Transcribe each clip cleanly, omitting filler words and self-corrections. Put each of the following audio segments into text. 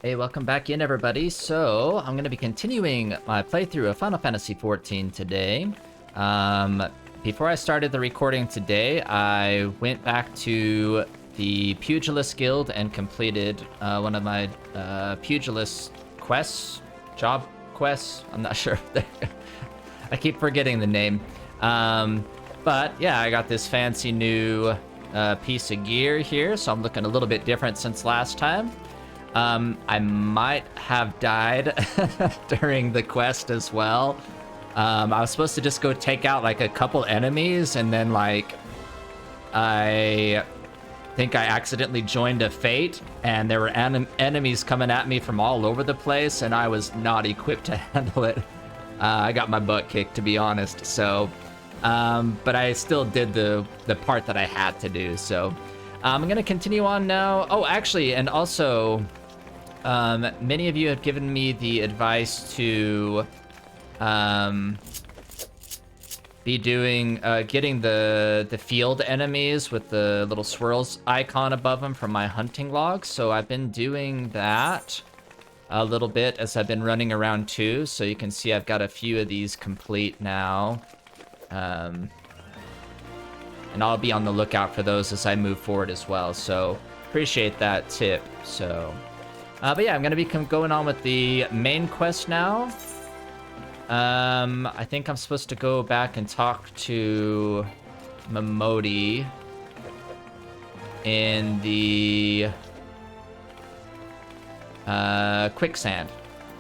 Hey, welcome back in, everybody. So, I'm going to be continuing my playthrough of Final Fantasy XIV today. Before I started the recording today, I went back to the Pugilist Guild and completed one of my Pugilist quests, job quests. I'm not sure. I keep forgetting the name. But yeah, I got this fancy new piece of gear here, so I'm looking a little bit different since last time. I might have died during the quest as well. I was supposed to just go take out like a couple enemies, and then like I think I accidentally joined a fate, and there were enemies coming at me from all over the place, and I was not equipped to handle it. I got my butt kicked, to be honest. So, but I still did the part that I had to do. So, I'm gonna continue on now. Oh, actually, and also, many of you have given me the advice to be doing getting the field enemies with the little swirls icon above them from my hunting logs. So I've been doing that a little bit as I've been running around too. So you can see I've got a few of these complete now. And I'll be on the lookout for those as I move forward as well. So appreciate that tip. So, but yeah, I'm gonna be going on with the main quest now. I think I'm supposed to go back and talk to Momodi in the quicksand.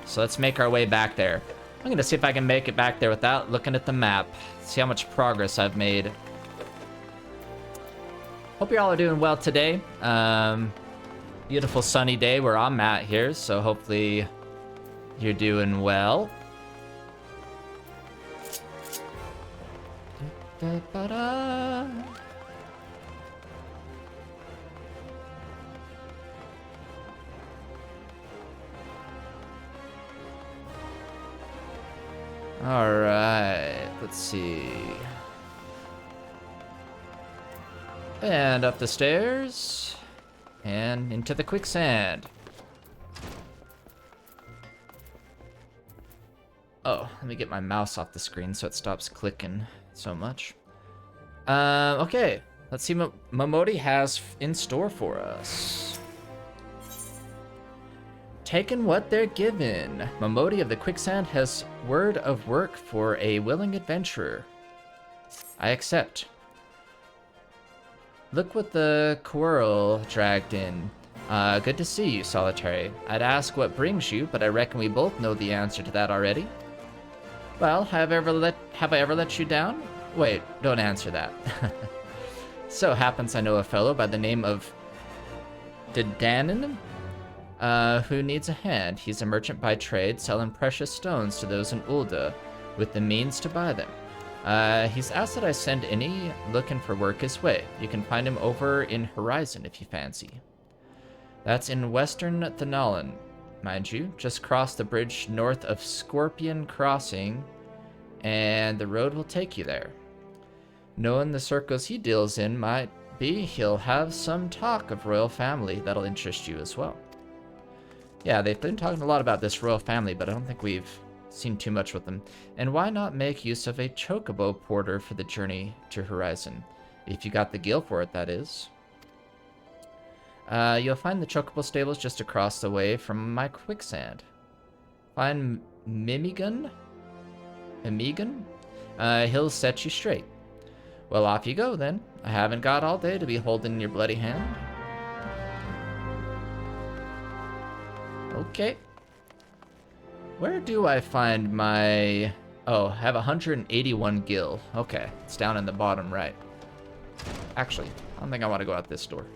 So let's make our way back there. I'm gonna see if I can make it back there without looking at the map. See how much progress I've made. Hope you all are doing well today. Beautiful sunny day where I'm at here, so hopefully you're doing well. All right, let's see. And up the stairs, and into the quicksand. Oh, let me get my mouse off the screen so it stops clicking so much. Okay, let's see what Momodi has in store for us. Taking what they're given. Momodi of the Quicksand has word of work for a willing adventurer. I accept. Look what the Quirrell dragged in. Good to see you, Solitary. I'd ask what brings you, but I reckon we both know the answer to that already. Well, have I ever let you down? Wait, don't answer that. So happens I know a fellow by the name of Dedanin, who needs a hand. He's a merchant by trade, selling precious stones to those in Ul'dah with the means to buy them. He's asked that I send any looking for work his way. You can find him over in Horizon if you fancy. That's in western Thanalan, mind you. Just cross the bridge north of Scorpion Crossing, and the road will take you there. Knowing the circles he deals in might be he'll have some talk of royal family that'll interest you as well. Yeah, they've been talking a lot about this royal family, but I don't think we've seen too much with them. And why not make use of a chocobo porter for the journey to Horizon? If you got the gil for it, that is. You'll find the chocobo stables just across the way from my quicksand. Find Mimigan? He'll set you straight. Well, off you go, then. I haven't got all day to be holding your bloody hand. Okay. Where do I find my... Oh, I have 181 gil. Okay, it's down in the bottom right. Actually, I don't think I want to go out this door.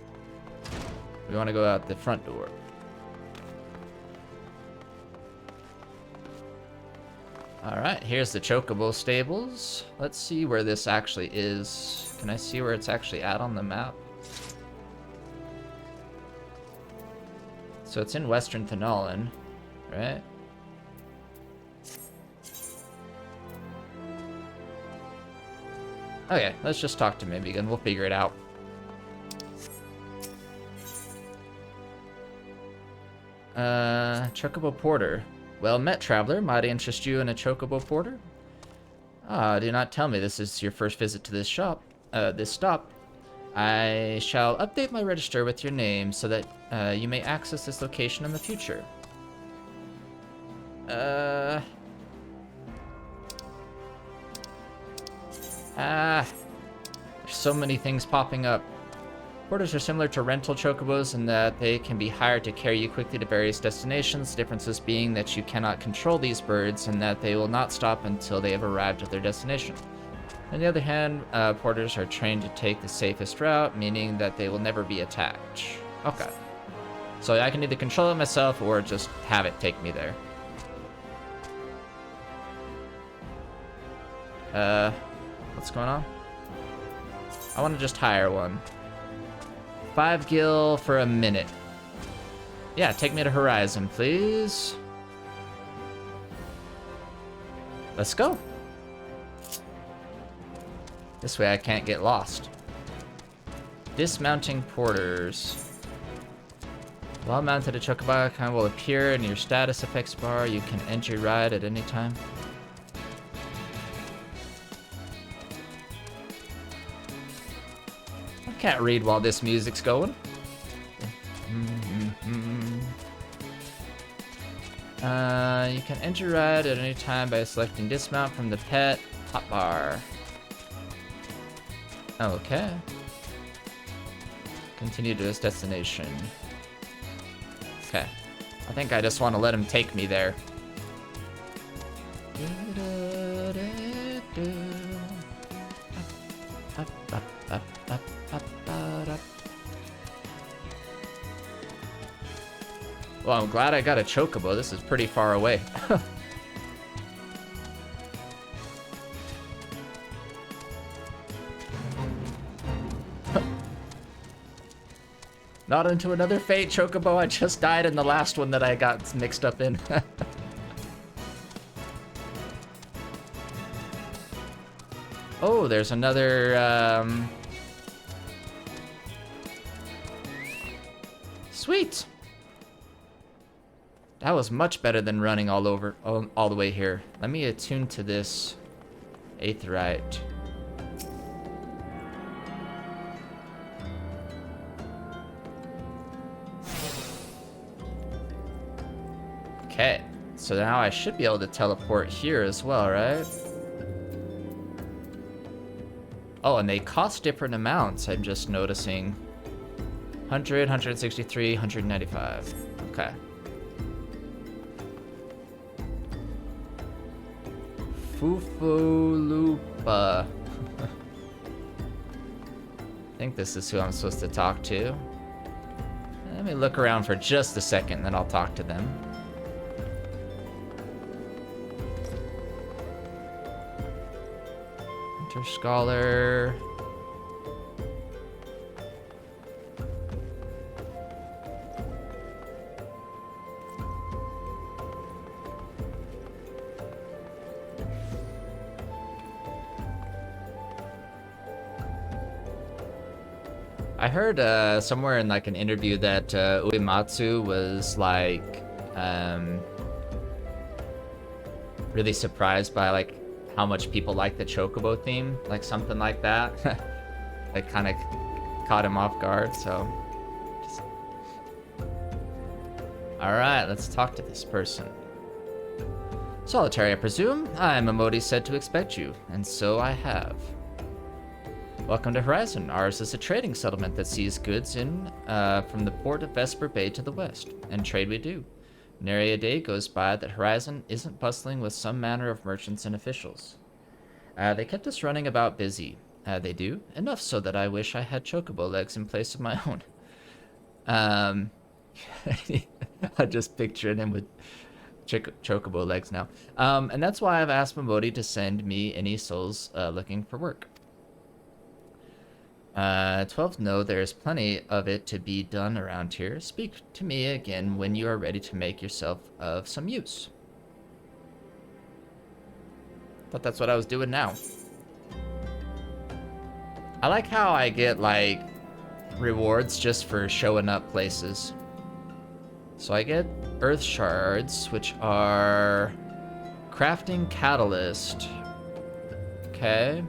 We want to go out the front door. Alright, here's the chocobo stables. Let's see where this actually is. Can I see where it's actually at on the map? So it's in western Thanalan, right? Okay, let's just talk to Mimigan. We'll figure it out. Chocobo Porter. Well met, traveler. Might I interest you in a Chocobo Porter? Ah, do not tell me this is your first visit to this stop. I shall update my register with your name so that you may access this location in the future. There's so many things popping up. Porters are similar to rental chocobos in that they can be hired to carry you quickly to various destinations, differences being that you cannot control these birds and that they will not stop until they have arrived at their destination. On the other hand, porters are trained to take the safest route, meaning that they will never be attacked. Okay. So I can either control it myself or just have it take me there. What's going on? I want to just hire one. 5 gil for a minute. Yeah, take me to Horizon, please. Let's go. This way I can't get lost. Dismounting porters. While mounted, a chocobo icon will appear in your status effects bar. You can end your ride at any time. I can't read while this music's going. You can end your ride at any time by selecting dismount from the pet hotbar. Okay. Continue to his destination. Okay. I think I just want to let him take me there. Well, I'm glad I got a chocobo. This is pretty far away. Not into another fate, chocobo. I just died in the last one that I got mixed up in. Oh, there's another, Sweet! That was much better than running all the way here. Let me attune to this aetheryte. Okay, so now I should be able to teleport here as well, right? Oh, and they cost different amounts, I'm just noticing. 100, 163, 195. Okay. Fufulupa. I think this is who I'm supposed to talk to. Let me look around for just a second, then I'll talk to them. Hunter Scholar. I heard somewhere in like an interview that Uematsu was like really surprised by like how much people like the Chocobo theme, like something like that. Like kind of caught him off guard, so. Alright, let's talk to this person. Solitary, I presume? I am Amodi said to expect you, and so I have. Welcome to Horizon. Ours is a trading settlement that sees goods in from the port of Vesper Bay to the west, and trade we do. Nary a day goes by that Horizon isn't bustling with some manner of merchants and officials. They kept us running about busy. They do, enough so that I wish I had chocobo legs in place of my own. I'm just picturing him with chocobo legs now. And that's why I've asked Momodi to send me any souls looking for work. 12 know there is plenty of it to be done around here. Speak to me again when you are ready to make yourself of some use. Thought that's what I was doing now. I like how I get like rewards just for showing up places. So I get earth shards, which are crafting catalyst. Okay.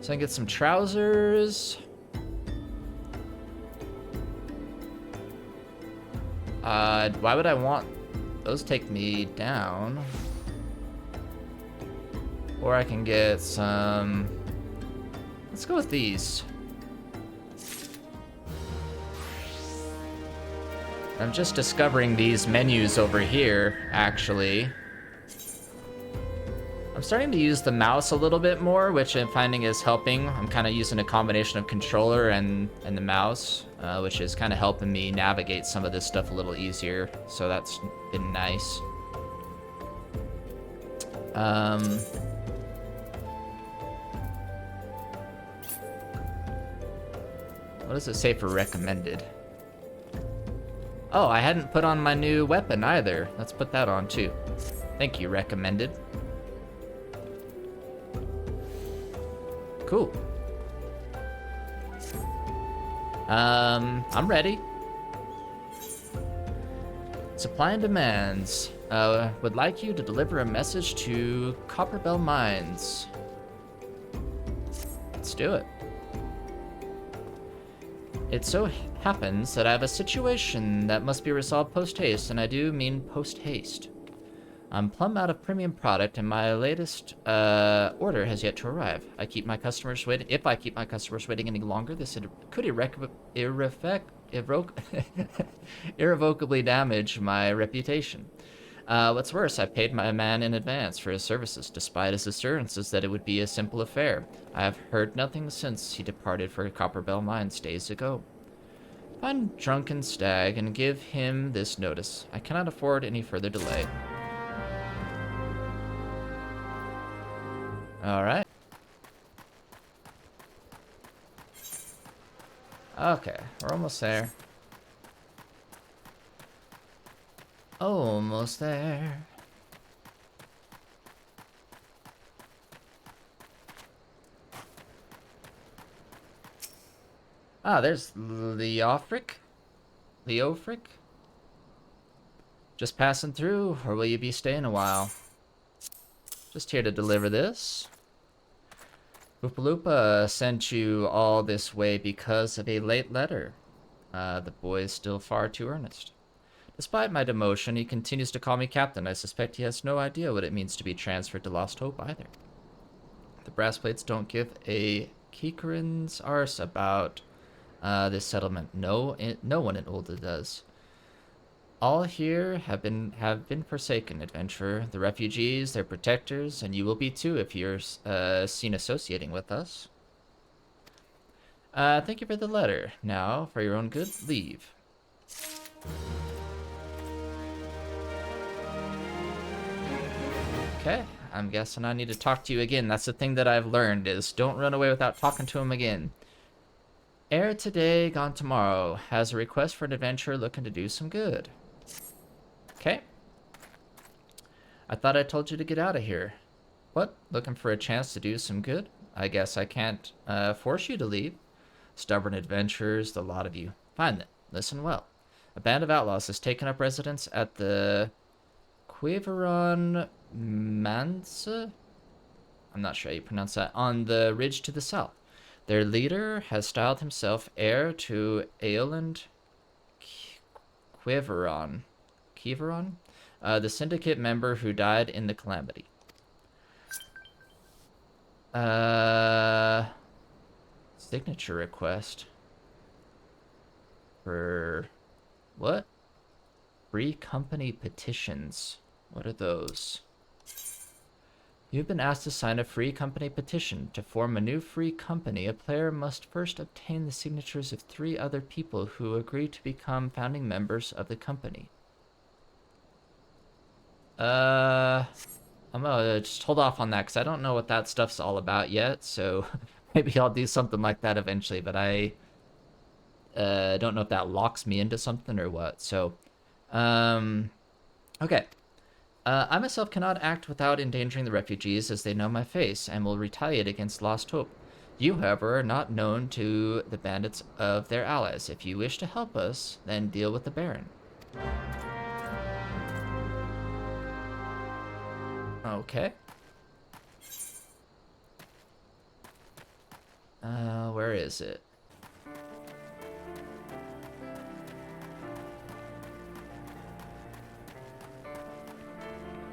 So I can get some trousers. Why would I want... Those take me down. Or I can get some... Let's go with these. I'm just discovering these menus over here, actually. I'm starting to use the mouse a little bit more, which I'm finding is helping. I'm kind of using a combination of controller and the mouse, which is kind of helping me navigate some of this stuff a little easier. So that's been nice. What does it say for recommended? Oh, I hadn't put on my new weapon either. Let's put that on too. Thank you, recommended. Cool. I'm ready. Supply and demands. Would like you to deliver a message to Copperbell Mines. Let's do it. It so happens that I have a situation that must be resolved post-haste, and I do mean post-haste. I'm plumb out of premium product, and my latest order has yet to arrive. I keep my customers waiting. If I keep my customers waiting any longer, this could irrevocably damage my reputation. What's worse, I paid my man in advance for his services, despite his assurances that it would be a simple affair. I have heard nothing since he departed for Copperbell Mines days ago. Find Drunken Stag and give him this notice. I cannot afford any further delay. Alright. Okay, we're almost there. Almost there. Ah, there's Leofric? Leofric? Just passing through, or will you be staying a while? Just here to deliver this. Oopaloopa sent you all this way because of a late letter. The boy is still far too earnest. Despite my demotion, he continues to call me captain. I suspect he has no idea what it means to be transferred to Lost Hope either. The brass plates don't give a Kikarin's arse about this settlement. No one in Ulda does. All here have been forsaken, adventurer. The refugees, their protectors, and you will be too if you're seen associating with us. Thank you for the letter. Now, for your own good, leave. Okay, I'm guessing I need to talk to you again. That's the thing that I've learned is don't run away without talking to him again. Heir today, gone tomorrow. Has a request for an adventurer looking to do some good. Okay. I thought I told you to get out of here. What? Looking for a chance to do some good? I guess I can't force you to leave. Stubborn adventurers, the lot of you. Fine then. Listen well. A band of outlaws has taken up residence at the Quiveron Mansa? I'm not sure how you pronounce that. On the ridge to the south. Their leader has styled himself heir to Aeland Quiveron. The syndicate member who died in the calamity. Signature request. For what? Free company petitions. What are those? You've been asked to sign a free company petition. To form a new free company, a player must first obtain the signatures of 3 other people who agree to become founding members of the company. I'm gonna just hold off on that because I don't know what that stuff's all about yet, so maybe I'll do something like that eventually, but I don't know if that locks me into something or what, so, okay. I myself cannot act without endangering the refugees as they know my face and will retaliate against Lost Hope. You, however, are not known to the bandits of their allies. If you wish to help us, then deal with the Baron. Okay. Where is it?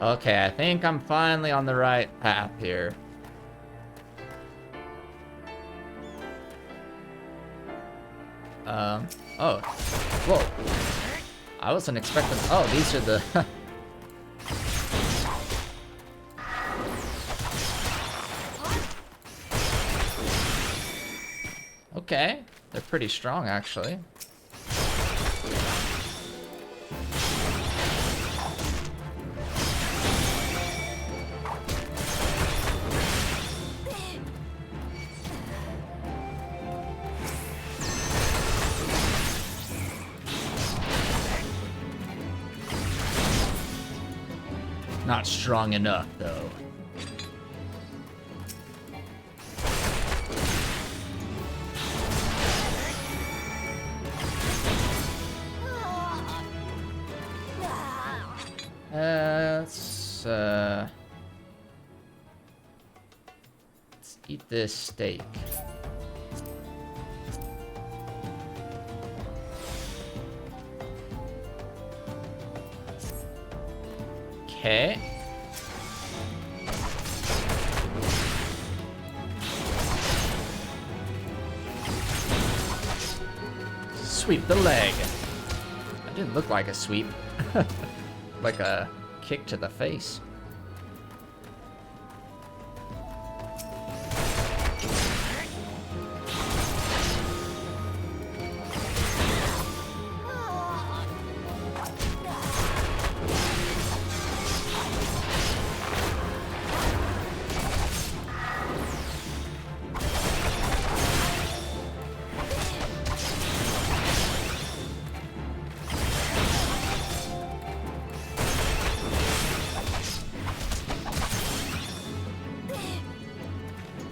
Okay, I think I'm finally on the right path here. Oh. Whoa. I wasn't expecting... Oh, these are the... Okay. They're pretty strong, actually. Not strong enough, though. Let's eat this steak. Okay. Sweep the leg. That didn't look like a sweep. Like a kick to the face.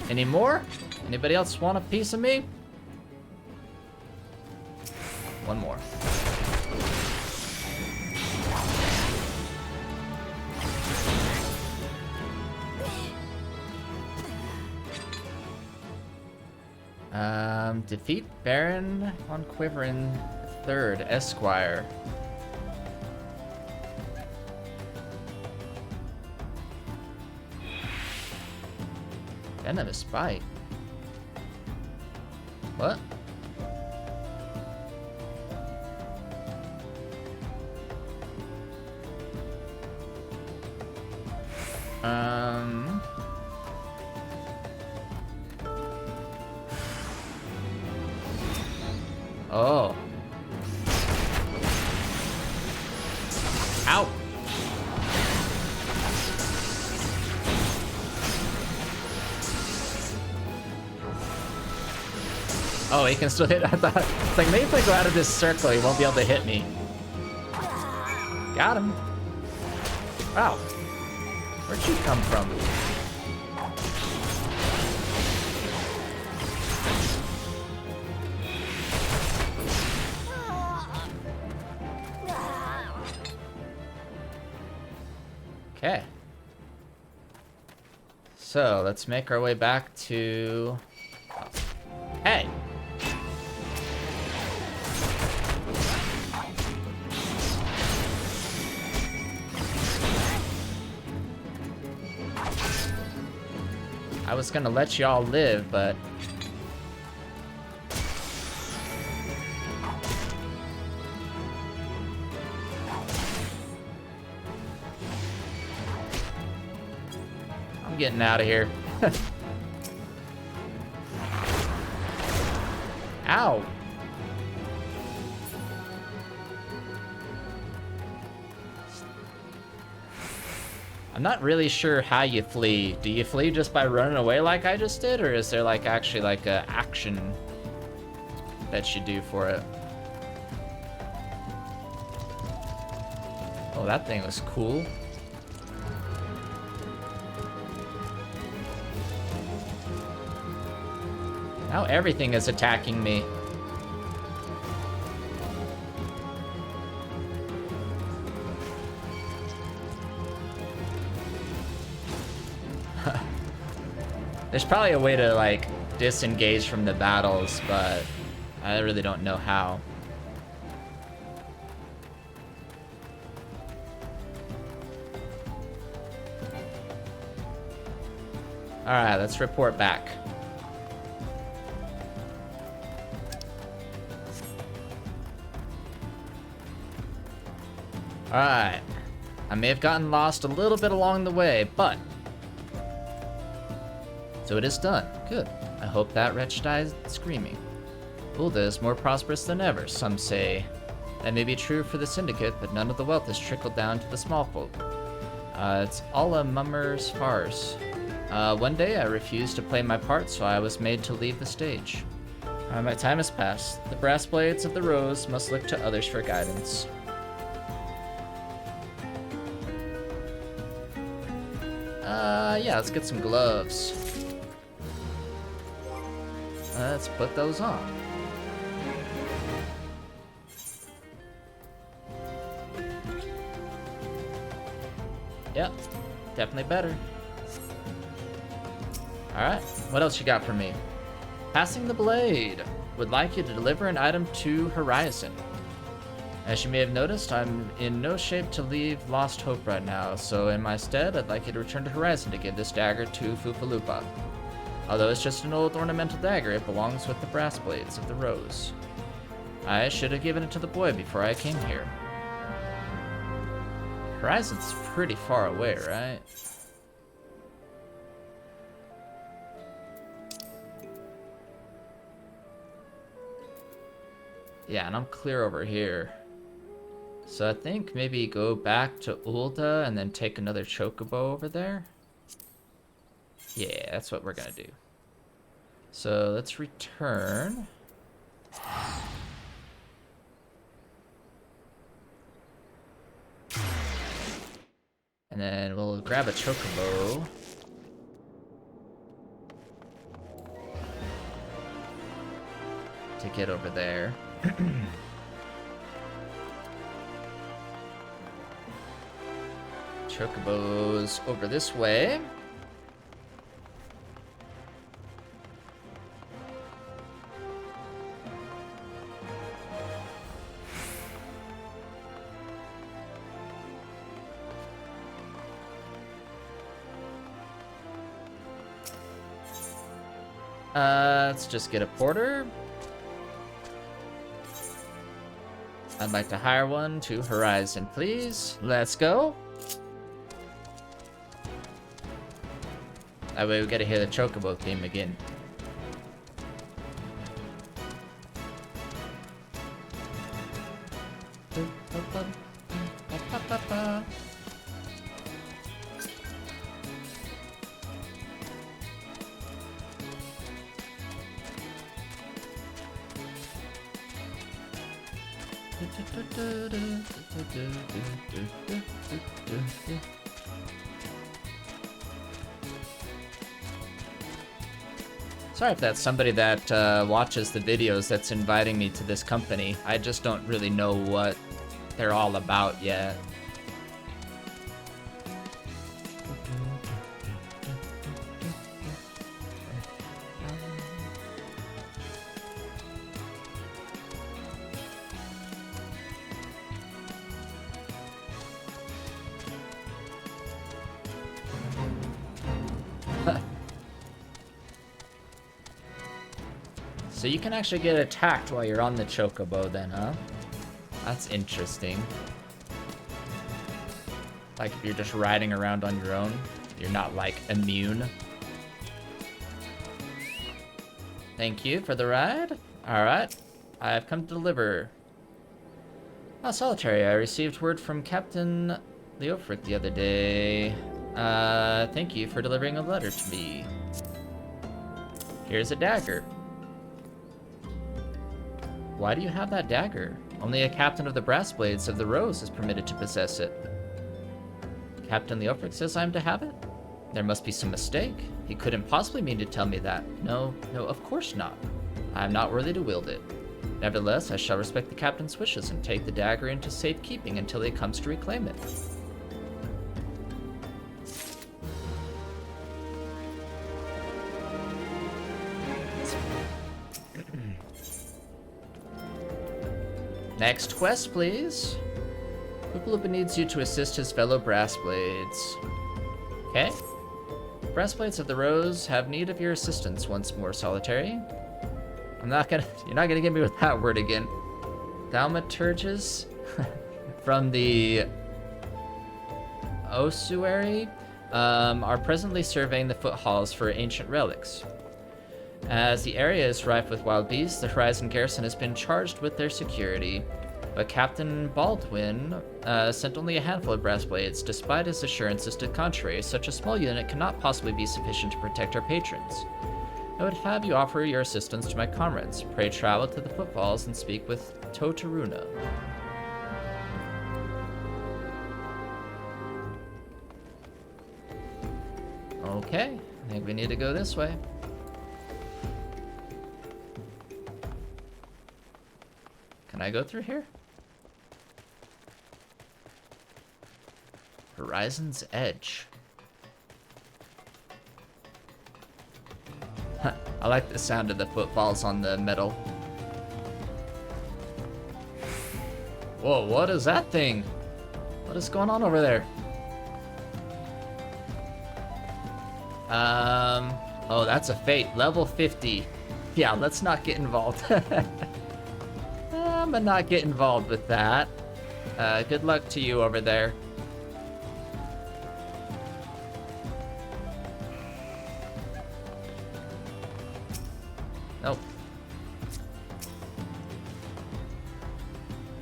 Any more? Anybody else want a piece of me? One more. Defeat Baron von Quiverin III, Esquire. Venomous bite. What? Oh. Ow. Oh, he can still hit. I thought it's like maybe if I go out of this circle, he won't be able to hit me. Got him. Wow. Where'd you come from? Okay. So let's make our way back to... Hey! I was gonna let y'all live, but... I'm getting out of here. Ow! I'm not really sure how you flee. Do you flee just by running away like I just did, or is there like actually like a action that you do for it? Oh, that thing was cool. Now everything is attacking me. There's probably a way to, like, disengage from the battles, but I really don't know how. Alright, let's report back. Alright. I may have gotten lost a little bit along the way, but... So it is done. Good. I hope that wretch dies screaming. Ulda is more prosperous than ever, some say. That may be true for the Syndicate, but none of the wealth has trickled down to the small folk. It's all a mummer's farce. One day I refused to play my part, so I was made to leave the stage. My time has passed. The brass blades of the rose must look to others for guidance. Yeah, let's get some gloves. Let's put those on. Yep, definitely better. Alright, what else you got for me? Passing the blade. Would like you to deliver an item to Horizon. As you may have noticed, I'm in no shape to leave Lost Hope right now, so in my stead, I'd like you to return to Horizon to give this dagger to Fufalupa. Although it's just an old ornamental dagger, it belongs with the brass blades of the rose. I should have given it to the boy before I came here. Horizon's pretty far away, right? Yeah, and I'm clear over here. So I think maybe go back to Ulda and then take another chocobo over there. Yeah, that's what we're gonna do. So let's return. And then we'll grab a chocobo. To get over there. Chocobos over this way. Let's just get a porter. I'd like to hire one to Horizon, please. Let's go. That way we get to hear the chocobo theme again. Sorry if that's somebody that watches the videos that's inviting me to this company. I just don't really know what they're all about yet. So you can actually get attacked while you're on the chocobo then, huh? That's interesting. Like if you're just riding around on your own, you're not like immune. Thank you for the ride. Alright, I've come to deliver. Oh, Solitary, I received word from Captain Leofric the other day. Thank you for delivering a letter to me. Here's a dagger. Why do you have that dagger? Only a captain of the brass blades of the rose is permitted to possess it. Captain Leofric says I'm to have it? There must be some mistake. He couldn't possibly mean to tell me that. No, of course not. I am not worthy to wield it. Nevertheless, I shall respect the captain's wishes and take the dagger into safekeeping until he comes to reclaim it. Next quest, please. Hoopaloopa needs you to assist his fellow brass blades. Okay. Brass blades of the Rose have need of your assistance once more, Solitary. You're not gonna get me with that word again. Thaumaturges from the ossuary are presently surveying the foothalls for ancient relics. As the area is rife with wild beasts, the Horizon Garrison has been charged with their security. But Captain Baldwin sent only a handful of brass blades, despite his assurances to the contrary. Such a small unit cannot possibly be sufficient to protect our patrons. I would have you offer your assistance to my comrades. Pray travel to the footfalls and speak with Totaruna. Okay, I think we need to go this way. Can I go through here? Horizon's Edge. I like the sound of the footfalls on the metal. Whoa, what is that thing? What is going on over there? Oh, that's a fate. Level 50. Yeah, let's not get involved. I'm gonna not get involved with that. Good luck to you over there. Nope.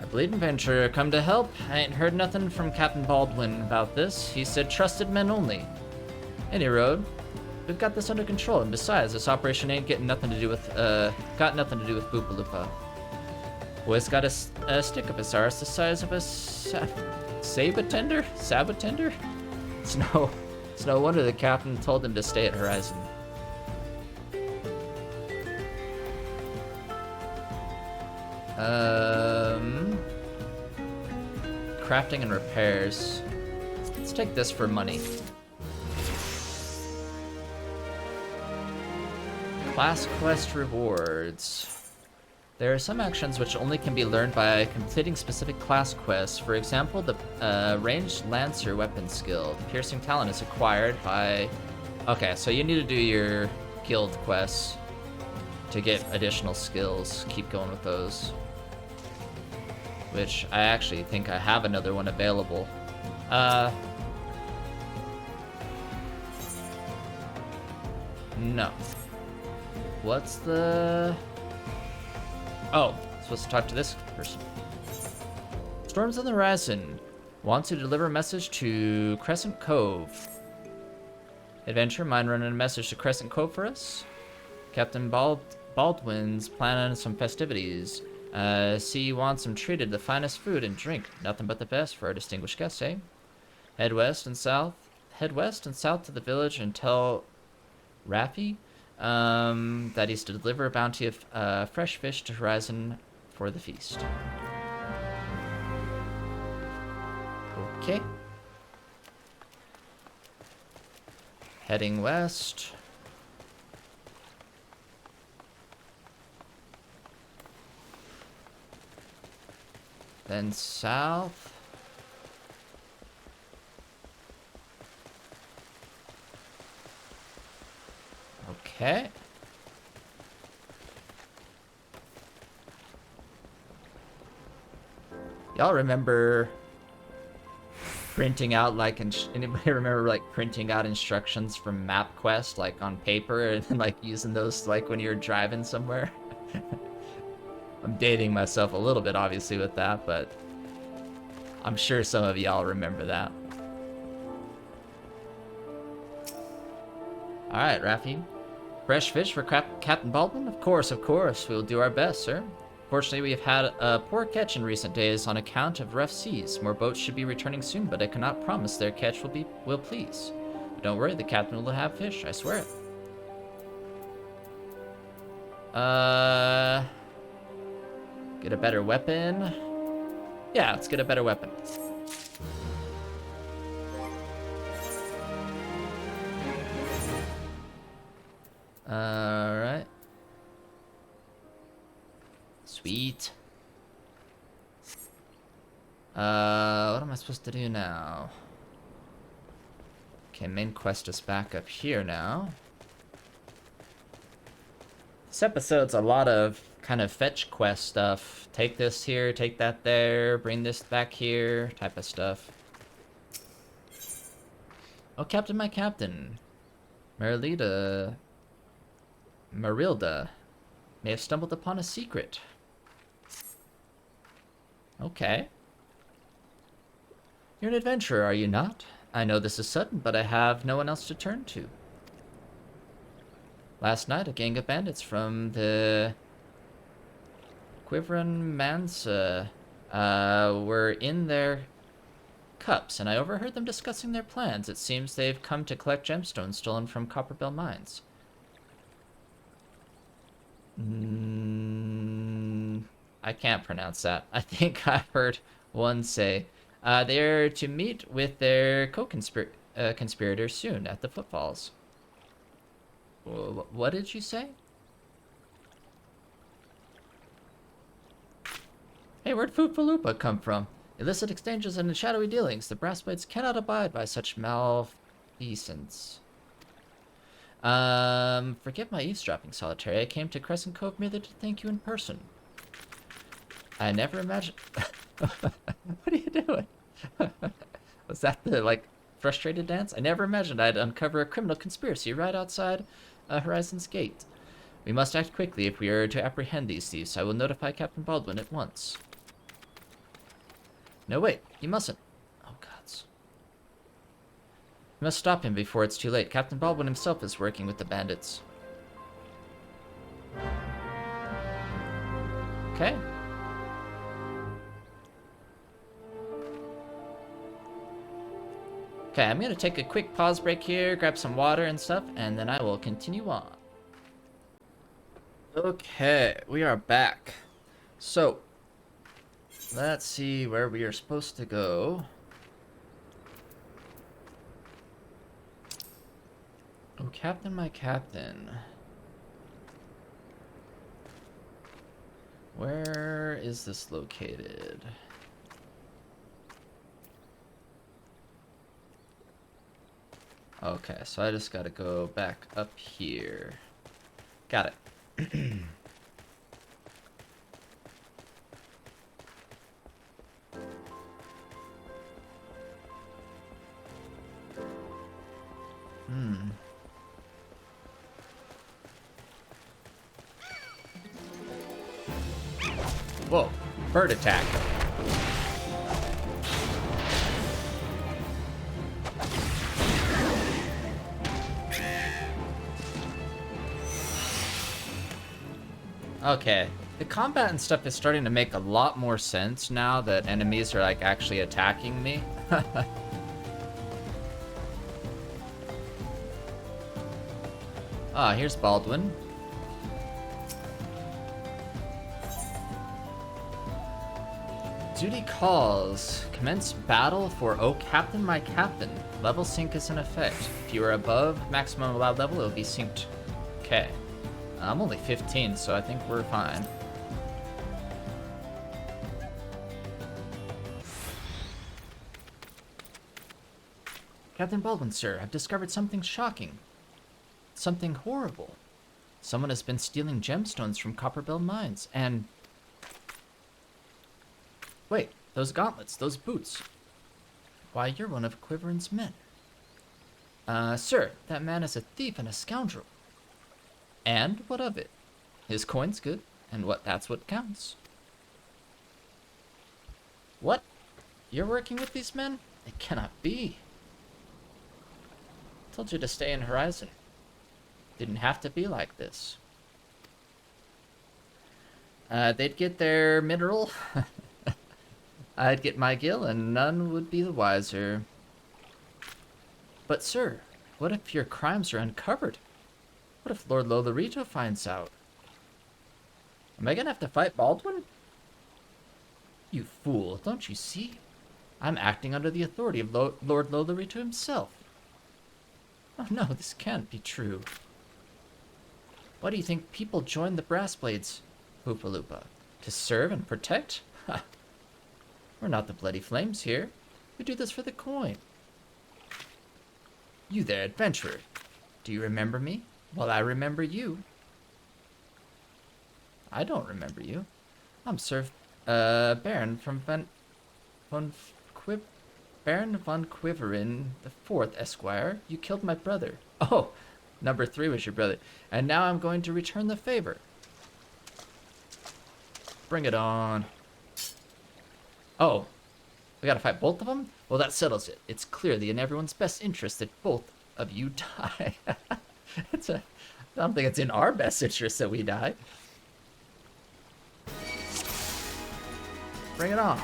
A bleeding venturer come to help. I ain't heard nothing from Captain Baldwin about this. He said trusted men only. Any road. We've got this under control, and besides, this operation ain't got nothing to do with Boopaloopa. Boy's got a stick up his arse the size of a sabatender? Sabatender? It's no wonder the captain told him to stay at Horizon. Crafting and repairs. Let's take this for money. Class quest rewards. There are some actions which only can be learned by completing specific class quests. For example, the ranged lancer weapon skill. The piercing talent is acquired by... Okay, so you need to do your guild quests to get additional skills. Keep going with those. Which I actually think I have another one available. No. What's the... Oh, supposed to talk to this person. Storms on the Horizon. Want to deliver a message to Crescent Cove. Adventure, mind running a message to Crescent Cove for us? Captain Baldwin's planning some festivities. See you want some treated the finest food and drink. Nothing but the best for our distinguished guests, eh? Head west and south to the village and tell Raffi that he's to deliver a bounty of fresh fish to Horizon for the feast. Okay. Heading west. Then south. Okay. Y'all remember printing out anybody remember like printing out instructions from MapQuest like on paper and then like using those like when you're driving somewhere? I'm dating myself a little bit obviously with that, but I'm sure some of y'all remember that. Alright, Raffi. Fresh fish for Captain Baldwin? Of course. We'll do our best, sir. Fortunately, we have had a poor catch in recent days on account of rough seas. More boats should be returning soon, but I cannot promise their catch will please. But don't worry, the captain will have fish, I swear it. Get a better weapon. Yeah, let's get a better weapon. Alright. Sweet. What am I supposed to do now? Okay, main quest is back up here now. This episode's a lot of kind of fetch quest stuff. Take this here, take that there, bring this back here, type of stuff. Oh, Captain, my Captain. Marilda may have stumbled upon a secret. Okay. You're an adventurer, are you not? I know this is sudden, but I have no one else to turn to. Last night, a gang of bandits from the Quiveran Mansa were in their cups, and I overheard them discussing their plans. It seems they've come to collect gemstones stolen from Copperbell Mines. I can't pronounce that. I think I heard one say they're to meet with their co-conspirators soon at the Footfalls. What did you say? Hey, where'd Foofaloopa come from? Illicit exchanges and shadowy dealings. The Brassblades cannot abide by such malfeasance. Forgive my eavesdropping, Solitary. I came to Crescent Cove merely to thank you in person. I never imagined... What are you doing? Was that the, like, frustrated dance? I never imagined I'd uncover a criminal conspiracy right outside Horizon's gate. We must act quickly if we are to apprehend these thieves. I will notify Captain Baldwin at once. No, wait. You mustn't. Oh, gods. You must stop him before it's too late. Captain Baldwin himself is working with the bandits. Okay. Okay, I'm gonna take a quick pause break here, grab some water and stuff, and then I will continue on. Okay, we are back. So, let's see where we are supposed to go. Oh, Captain, my Captain. Where is this located? Okay, so I just gotta go back up here. Got it. Whoa, bird attack. Okay, the combat and stuff is starting to make a lot more sense now that enemies are like actually attacking me. Ah, here's Baldwin. Duty calls. Commence battle for Oh Captain, my Captain. Level sync is in effect. If you are above maximum allowed level, it will be synced. Okay. I'm only 15, so I think we're fine. Captain Baldwin, sir, I've discovered something shocking. Something horrible. Someone has been stealing gemstones from Copperbell Mines, and... Wait, those gauntlets, those boots. Why, you're one of Quiveran's men. Sir, that man is a thief and a scoundrel. And what of it? His coin's good, and that's what counts. What? You're working with these men? It cannot be. Told you to stay in Horizon. Didn't have to be like this. They'd get their mineral. I'd get my gill, and none would be the wiser. But sir, what if your crimes are uncovered? What if Lord Lolorito finds out? Am I gonna have to fight Baldwin? You fool, don't you see? I'm acting under the authority of Lord Lolorito himself. Oh no, this can't be true. Why do you think people join the Brassblades, Hoopaloopa? To serve and protect? Ha! We're not the Bloody Flames here. We do this for the coin. You there, adventurer. Do you remember me? Well, I remember you. I don't remember you. I'm Sir Baron from Baron von Quiverin the Fourth, Esquire. You killed my brother. Oh, number 3 was your brother. And now I'm going to return the favor. Bring it on. Oh, we gotta fight both of them? Well, that settles it. It's clearly in everyone's best interest that both of you die. I don't think it's in our best interest that we die. Bring it on.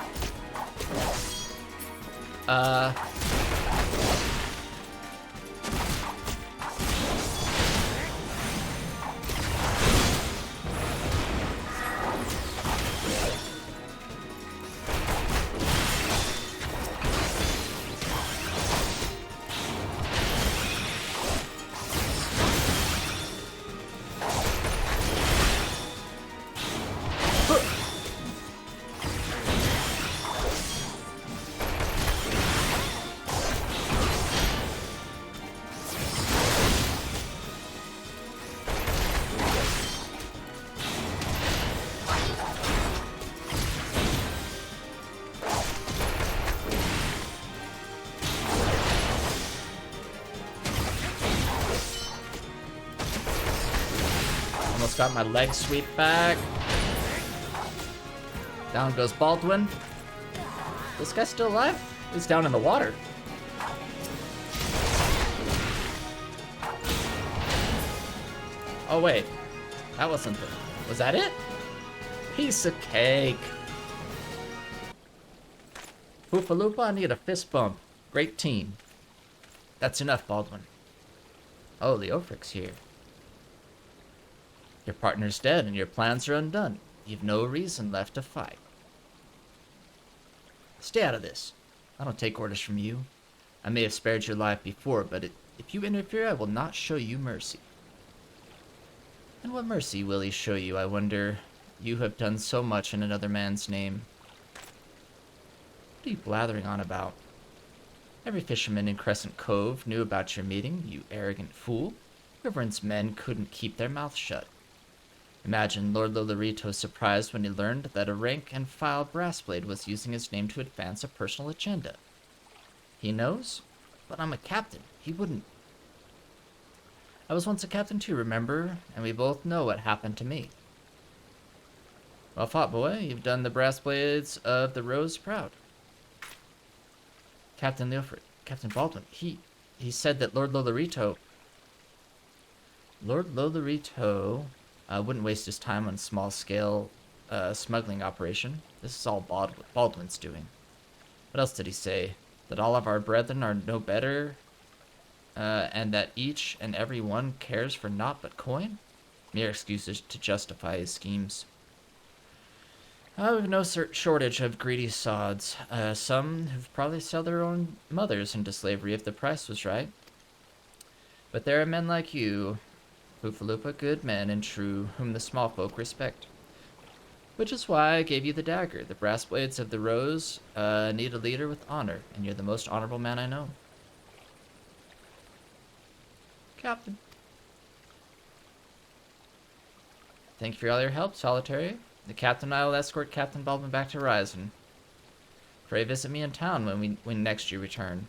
Almost got my leg sweep back. Down goes Baldwin. This guy's still alive? He's down in the water. Oh wait, that wasn't the... Was that it? Piece of cake. Hoofaloopa, I need a fist bump. Great team. That's enough, Baldwin. Oh, Leofric's here. Your partner's dead and your plans are undone. You've no reason left to fight. Stay out of this. I don't take orders from you. I may have spared your life before, but if you interfere, I will not show you mercy. And what mercy will he show you, I wonder? You have done so much in another man's name. What are you blathering on about? Every fisherman in Crescent Cove knew about your meeting, you arrogant fool. Wyvern's men couldn't keep their mouths shut. Imagine Lord Lolorito's surprise when he learned that a rank-and-file brassblade was using his name to advance a personal agenda. He knows? But I'm a captain. He wouldn't. I was once a captain too, remember? And we both know what happened to me. Well fought, boy. You've done the brassblades of the Rose proud. Captain Leofric, Captain Baldwin, he said that Lord Lolorito wouldn't waste his time on a small-scale smuggling operation. This is all Baldwin's doing. What else did he say? That all of our brethren are no better, and that each and every one cares for naught but coin? Mere excuses to justify his schemes. We've no shortage of greedy sods. Some who've probably sell their own mothers into slavery if the price was right. But there are men like you, Hoofaloopa, good men and true, whom the small folk respect. Which is why I gave you the dagger. The brass blades of the Rose need a leader with honor, and you're the most honorable man I know. Captain. Thank you for all your help, Solitary. The captain and I will escort Captain Baldwin back to Horizon. Pray visit me in town when next you return.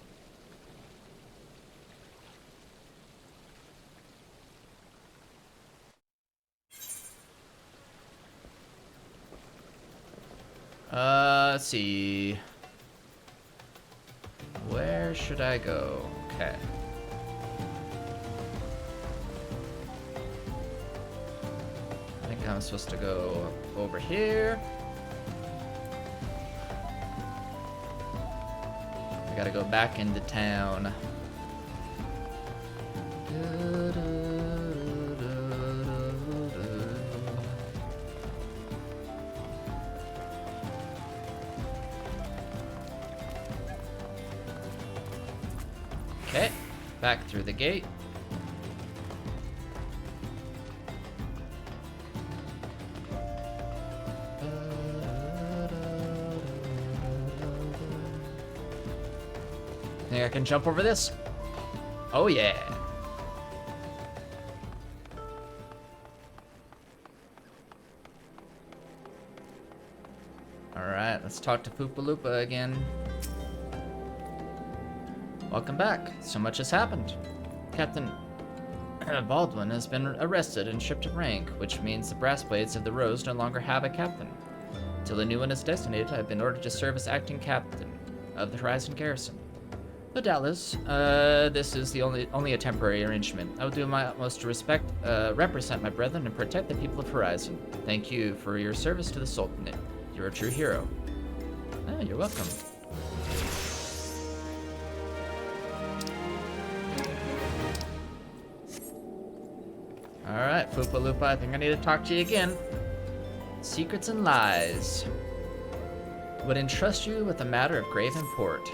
Let's see. Where should I go? Okay. I think I'm supposed to go over here. I gotta go back into town. Okay, back through the gate. Think I can jump over this? Oh yeah. Alright, let's talk to Poopaloopa again. Welcome back. So much has happened. Captain Baldwin has been arrested and stripped of rank, which means the Brass Blades of the Rose no longer have a captain. Until a new one is designated, I've been ordered to serve as acting captain of the Horizon Garrison. But doubtless, this is the only a temporary arrangement. I will do my utmost to represent my brethren and protect the people of Horizon. Thank you for your service to the Sultanate. You're a true hero. Oh, you're welcome. Alright, Foopaloopa, I think I need to talk to you again. Secrets and lies. Would entrust you with a matter of grave import.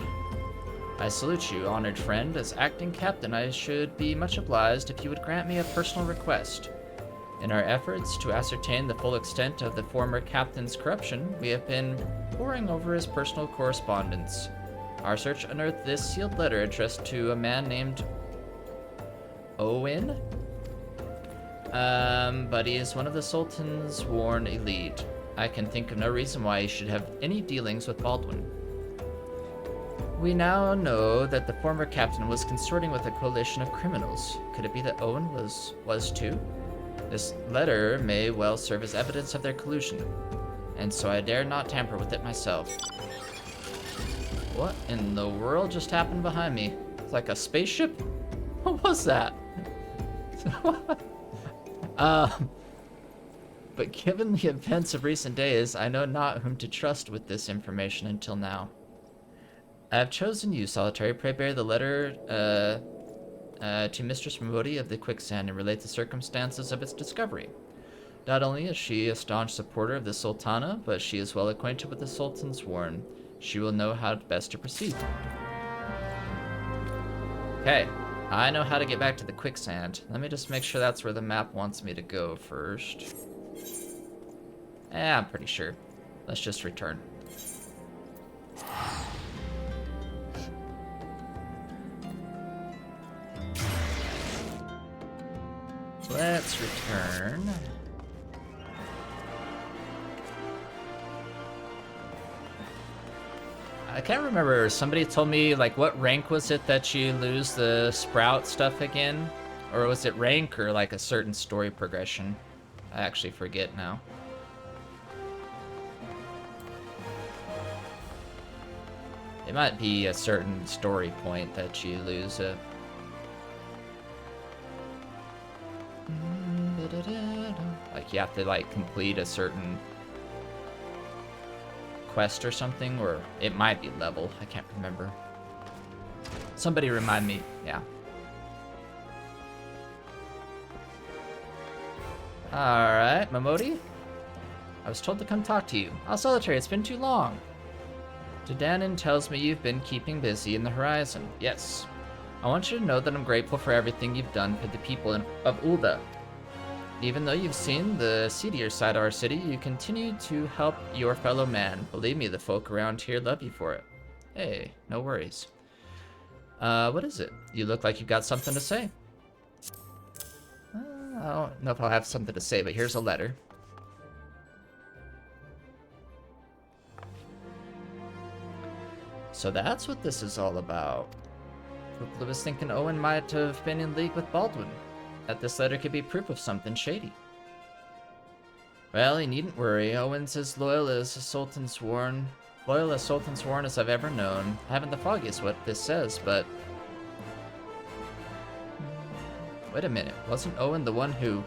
I salute you, honored friend. As acting captain, I should be much obliged if you would grant me a personal request. In our efforts to ascertain the full extent of the former captain's corruption, we have been poring over his personal correspondence. Our search unearthed this sealed letter addressed to a man named Owen? But he is one of the Sultan's sworn elite. I can think of no reason why he should have any dealings with Baldwin. We now know that the former captain was consorting with a coalition of criminals. Could it be that Owen was too? This letter may well serve as evidence of their collusion, and so I dare not tamper with it myself. What in the world just happened behind me? It's like a spaceship? What was that? But given the events of recent days, I know not whom to trust with this information until now. I have chosen you, Solitary. Pray bear the letter to Mistress Mamodi of the Quicksand and relate the circumstances of its discovery. Not only is she a staunch supporter of the Sultana, but she is well acquainted with the Sultan's Sworn. She will know how best to proceed. Okay, I know how to get back to the Quicksand. Let me just make sure that's where the map wants me to go first. I'm pretty sure. Let's just return. Let's return. I can't remember. Somebody told me, like, what rank was it that you lose the sprout stuff again? Or was it rank or, like, a certain story progression? I actually forget now. It might be a certain story point that you lose it. Like you have to like complete a certain quest or something, or it might be level. I can't remember. Somebody remind me. Yeah. Alright, Mamodi. I was told to come talk to you. Oh, Solitary, it's been too long. Dadanin tells me you've been keeping busy in the Horizon. Yes. I want you to know that I'm grateful for everything you've done for the people of Ulda. Even though you've seen the seedier side of our city, you continue to help your fellow man. Believe me, the folk around here love you for it. Hey, no worries. What is it? You look like you've got something to say. I don't know if I'll have something to say, but here's a letter. So that's what this is all about. I was thinking Owen might have been in league with Baldwin. That this letter could be proof of something shady. Well, you needn't worry. Owen's as loyal as Sultan Sworn as I've ever known. I haven't the foggiest what this says, but... Wait a minute. Wasn't Owen the one who...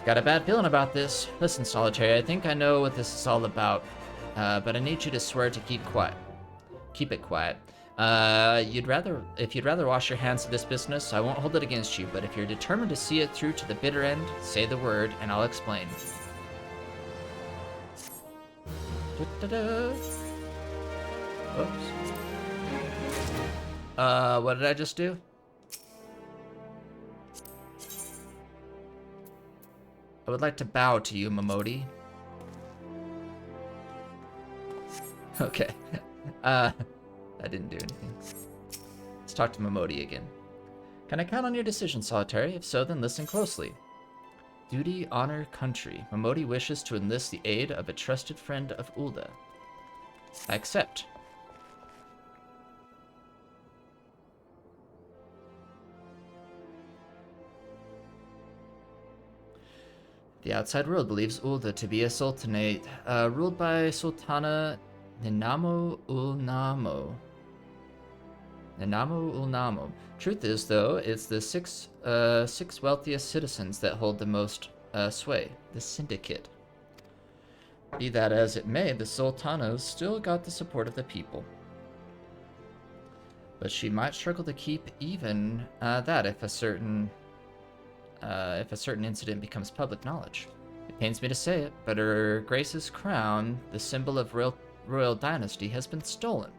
Got a bad feeling about this. Listen, Solitary, I think I know what this is all about. But I need you to swear to keep quiet. Keep it quiet. If you'd rather wash your hands of this business, I won't hold it against you, but if you're determined to see it through to the bitter end, say the word, and I'll explain. Oops. What did I just do? I would like to bow to you, Mamodi. I didn't do anything. Let's talk to Momodi again. Can I count on your decision, Solitary? If so, then listen closely. Duty, honor, country. Momodi wishes to enlist the aid of a trusted friend of Ulda. I accept. The outside world believes Ulda to be a sultanate, ruled by Sultana Ninamo Ulnamo. Truth is, though, it's the six wealthiest citizens that hold the most sway, the syndicate. Be that as it may, the Sultana's still got the support of the people. But she might struggle to keep even that if a certain incident becomes public knowledge. It pains me to say it, but Her Grace's crown, the symbol of royal dynasty, has been stolen.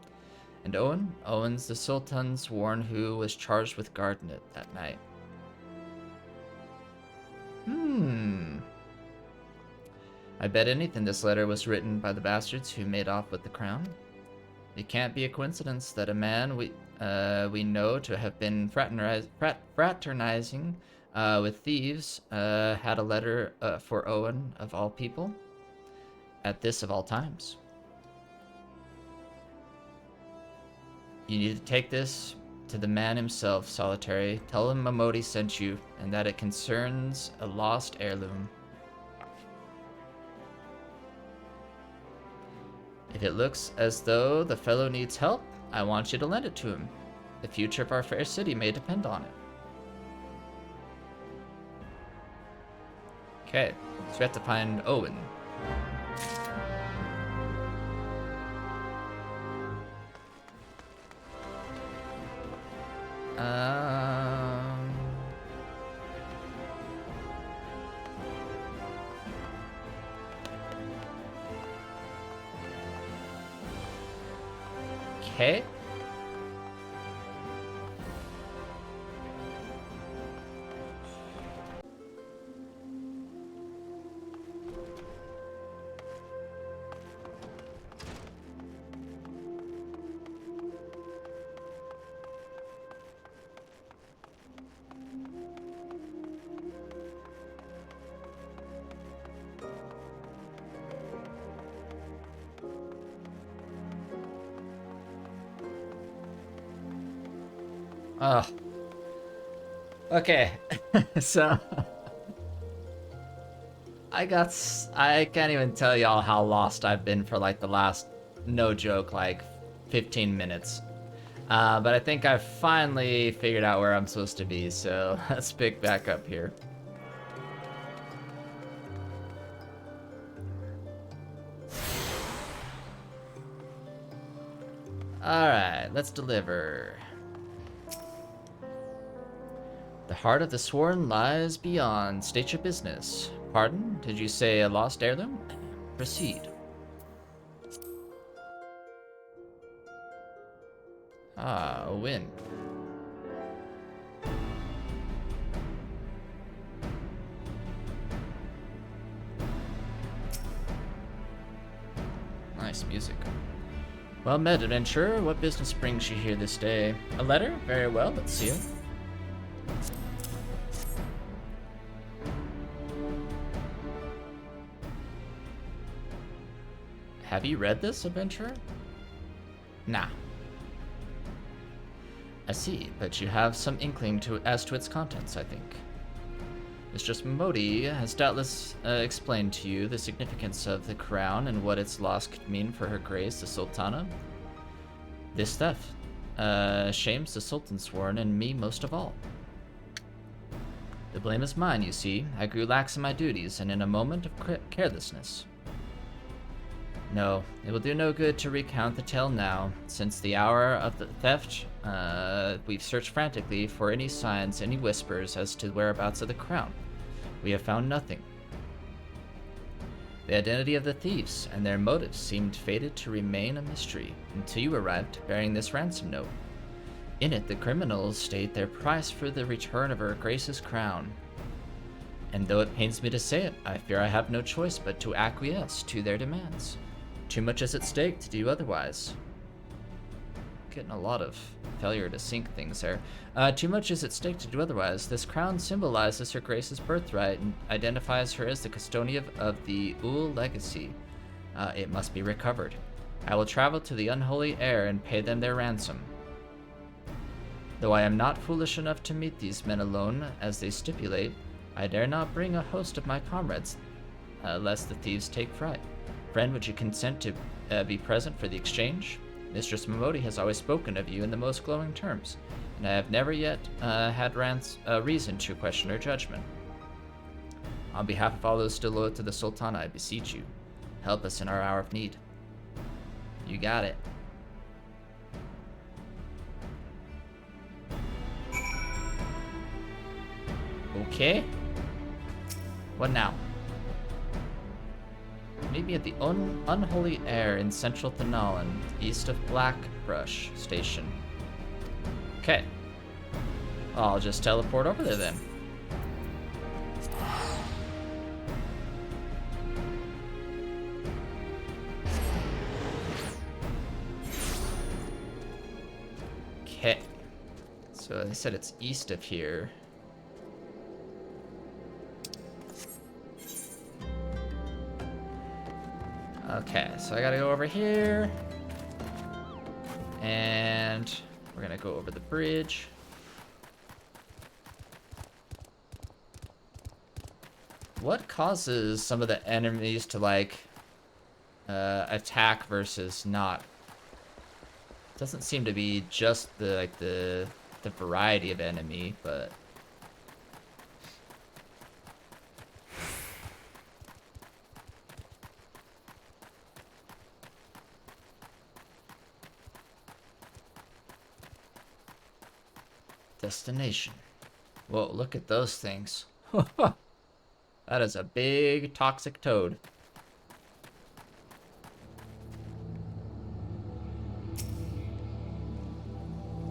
And Owen's the Sultan's sworn who was charged with guarding it that night. I bet anything this letter was written by the bastards who made off with the crown. It can't be a coincidence that a man we know to have been fraternizing with thieves had a letter for Owen of all people at this of all times. You need to take this to the man himself, Solitary. Tell him Momodi sent you, and that it concerns a lost heirloom. If it looks as though the fellow needs help, I want you to lend it to him. The future of our fair city may depend on it. Okay, so we have to find Owen. Okay. Oh. Okay. So I can't even tell y'all how lost I've been for like the last, no joke, like 15 minutes. But I think I've finally figured out where I'm supposed to be, so let's pick back up here. Alright, let's deliver. The heart of the sworn lies beyond. State your business. Pardon? Did you say a lost heirloom? Proceed. Ah, a win. Nice music. Well met, adventurer. What business brings you here this day? A letter? Very well, let's see it. Have you read this, adventurer? Nah. I see, but you have some inkling as to its contents, I think. Mistress Momodi has doubtless explained to you the significance of the crown and what its loss could mean for Her Grace, the Sultana. This theft shames the Sultansworn and me most of all. The blame is mine, you see. I grew lax in my duties, and in a moment of carelessness. No, it will do no good to recount the tale now. Since the hour of the theft, we've searched frantically for any signs, any whispers as to the whereabouts of the crown. We have found nothing. The identity of the thieves and their motives seemed fated to remain a mystery until you arrived bearing this ransom note. In it, the criminals state their price for the return of Her Grace's crown. And though it pains me to say it, I fear I have no choice but to acquiesce to their demands. Too much is at stake to do otherwise. getting a lot of failure to sync things there. Too much is at stake to do otherwise. This crown symbolizes Her Grace's birthright and identifies her as the custodian of the Ul legacy. It must be recovered. I will travel to the unholy heir and pay them their ransom. Though I am not foolish enough to meet these men alone, as they stipulate, I dare not bring a host of my comrades, lest the thieves take fright. Friend, would you consent to be present for the exchange? Mistress Momodi has always spoken of you in the most glowing terms, and I have never yet had reason to question her judgment. On behalf of all those still loyal to the Sultana, I beseech you, help us in our hour of need. You got it. Okay. What now? Meet me at the unholy heir in central Thanalan, east of Blackbrush Station. Okay. I'll just teleport over there then. Okay. So they said it's east of here. Okay, so I gotta go over here. And we're gonna go over the bridge. What causes some of the enemies to like attack versus not? Doesn't seem to be just the variety of enemy, but destination. Whoa, look at those things. That is a big toxic toad.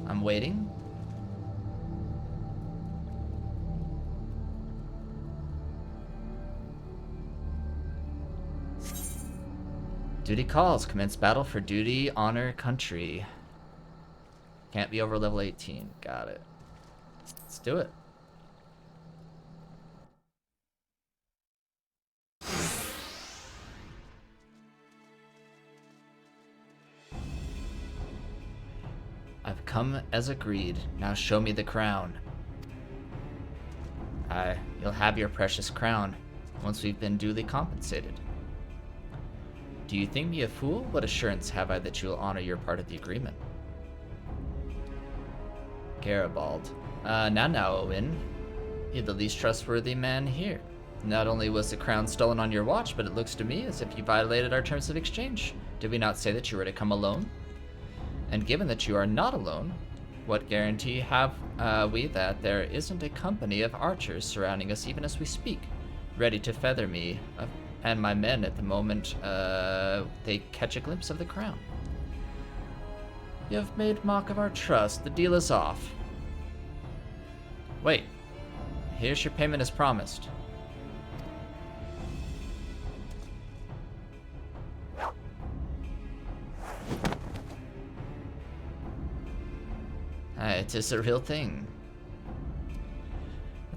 I'm waiting. Duty calls. Commence battle for duty, honor, country. Can't be over level 18. Got it. Let's do it. I've come as agreed. Now show me the crown. You'll have your precious crown once we've been duly compensated. Do you think me a fool? What assurance have I that you will honor your part of the agreement? Garibald. Now, Owen. You're the least trustworthy man here. Not only was the crown stolen on your watch, but it looks to me as if you violated our terms of exchange. Did we not say that you were to come alone? And given that you are not alone, what guarantee have we that there isn't a company of archers surrounding us even as we speak, ready to feather me and my men at the moment they catch a glimpse of the crown? You have made mock of our trust. The deal is off. Wait. Here's your payment as promised. It is a real thing.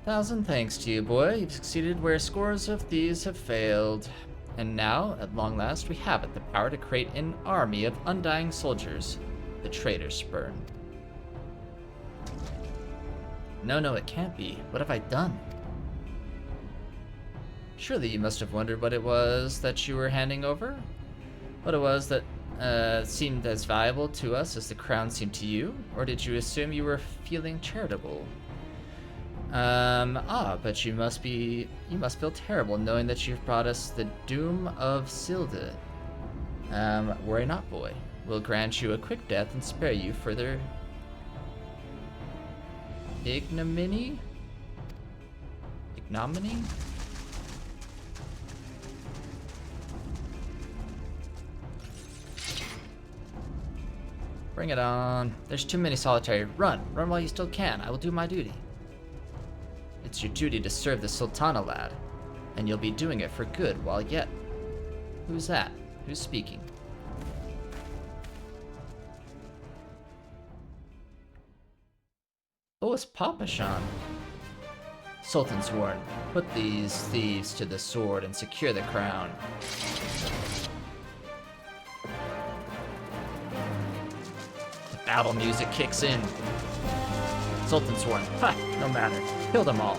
1,000 thanks to you, boy. You've succeeded where scores of thieves have failed. And now, at long last, we have it, the power to create an army of undying soldiers. The traitor's spurn. No, it can't be. What have I done? Surely you must have wondered what it was that you were handing over? What it was that seemed as valuable to us as the crown seemed to you? Or did you assume you were feeling charitable? But you must feel terrible knowing that you've brought us the doom of Silda. Worry not, boy. We'll grant you a quick death and spare you further ignominy? Ignominy? Bring it on. There's too many solitary. Run while you still can. I will do my duty. It's your duty to serve the Sultana, lad. And you'll be doing it for good while yet. Who's that? Who's speaking? it's Papashan. Sultan sworn, put these thieves to the sword and secure the crown. The battle music kicks in. Sultan sworn, ha, no matter, kill them all.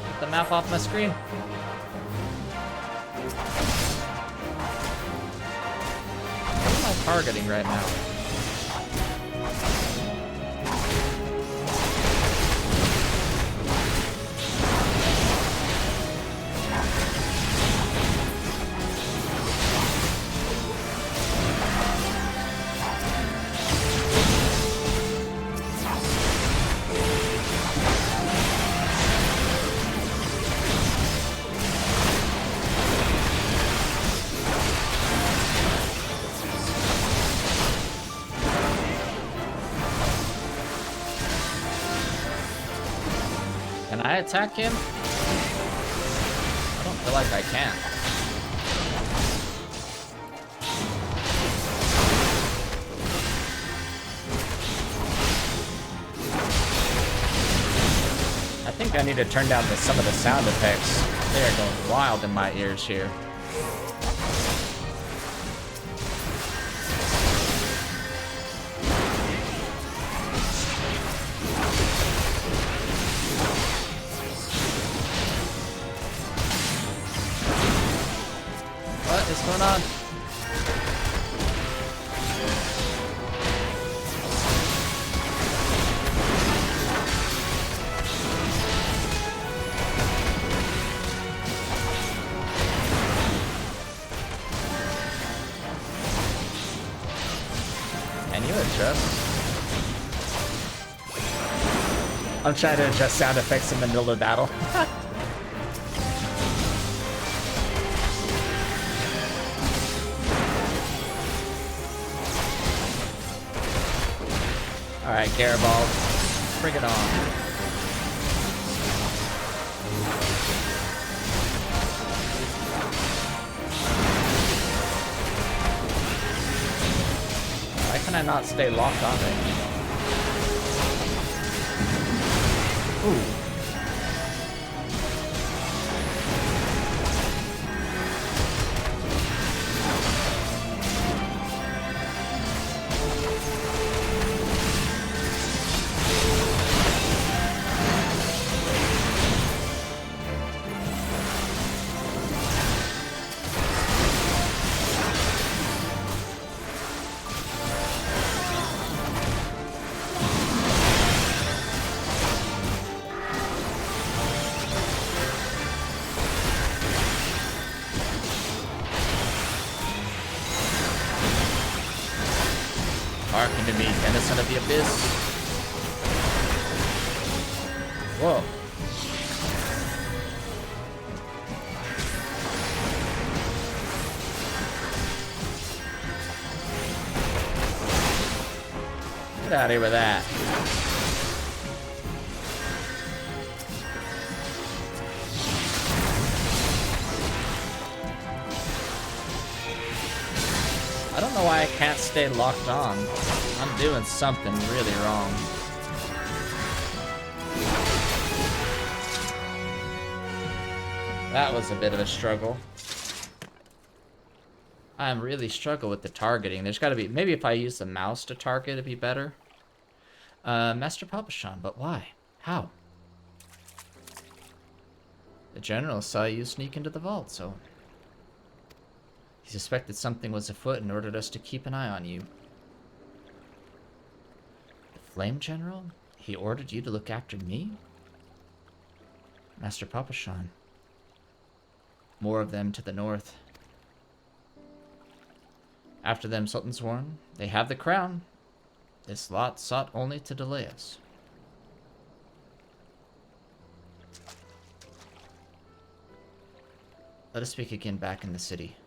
Get the map off my screen. What am I targeting right now? Can I attack him? I don't feel like I can. I think I need to turn down some of the sound effects. They are going wild in my ears here. What's going on? Can you adjust? I'm trying to adjust sound effects in the middle of battle. Alright, Garibald, bring it on. Why can I not stay locked on it? Ooh. Hearken to me, Denizen of the Abyss. Whoa. Get out of here with that. I don't know why I can't stay locked on. I'm doing something really wrong. That was a bit of a struggle. I'm really struggle with the targeting. There's gotta be, maybe if I use the mouse to target, it'd be better. Master Papashan, but why? How? The general saw you sneak into the vault, so... He suspected something was afoot and ordered us to keep an eye on you. The Flame General? He ordered you to look after me? Master Papashan. More of them to the north. After them, Sultan sworn, they have the crown. This lot sought only to delay us. Let us speak again back in the city.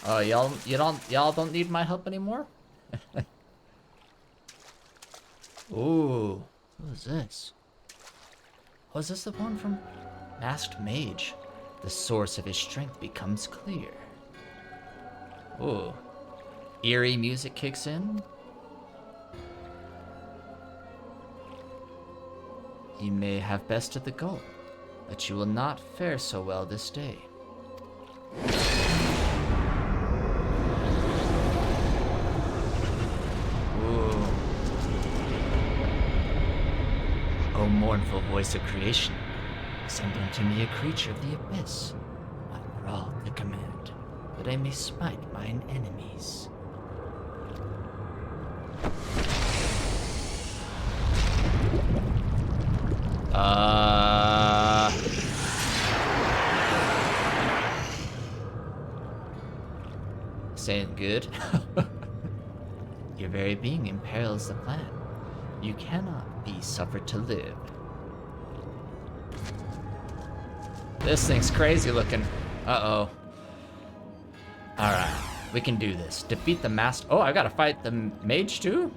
Oh, y'all don't need my help anymore? Ooh, what is this? Was this the one from Masked Mage? The source of his strength becomes clear. Ooh. Eerie music kicks in. You may have bested the goal, but you will not fare so well this day. Ooh. O mournful voice of creation, send unto me a creature of the abyss. I brawl the command, that I may smite mine enemies. Saying good? Your very being imperils the plan. You cannot be suffered to live. This thing's crazy looking. Uh-oh. Alright, we can do this. Defeat the master. Oh, I gotta fight the mage too?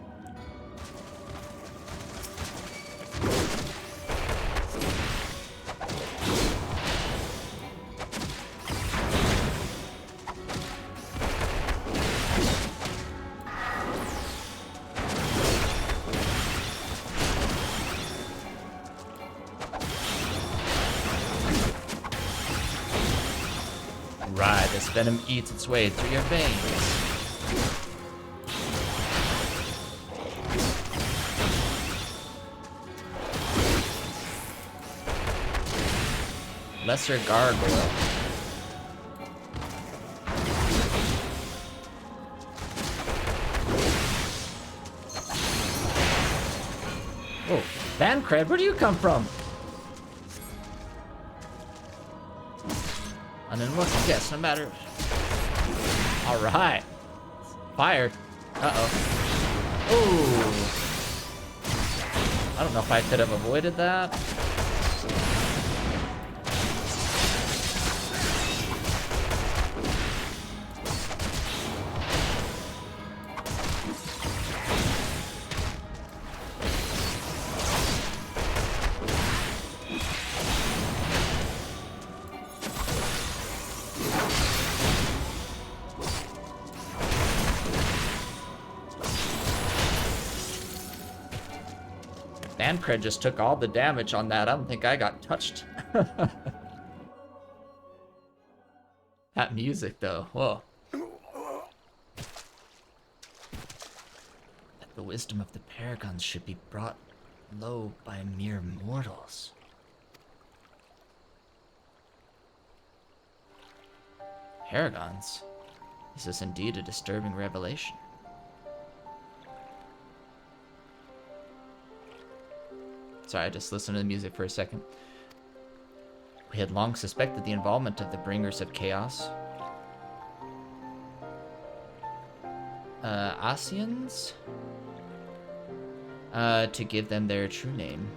Right, this venom eats its way through your veins. Lesser gargoyle. Oh, Bancred, where do you come from? And then what's the guess? No matter. All right. Fire. Uh-oh. Ooh. I don't know if I could have avoided that. Bancred just took all the damage on that. I don't think I got touched. That music, though. Whoa. That the wisdom of the paragons should be brought low by mere mortals. Paragons? This is indeed a disturbing revelation. Sorry, I just listened to the music for a second. We had long suspected the involvement of the Bringers of Chaos. Asians? To give them their true name.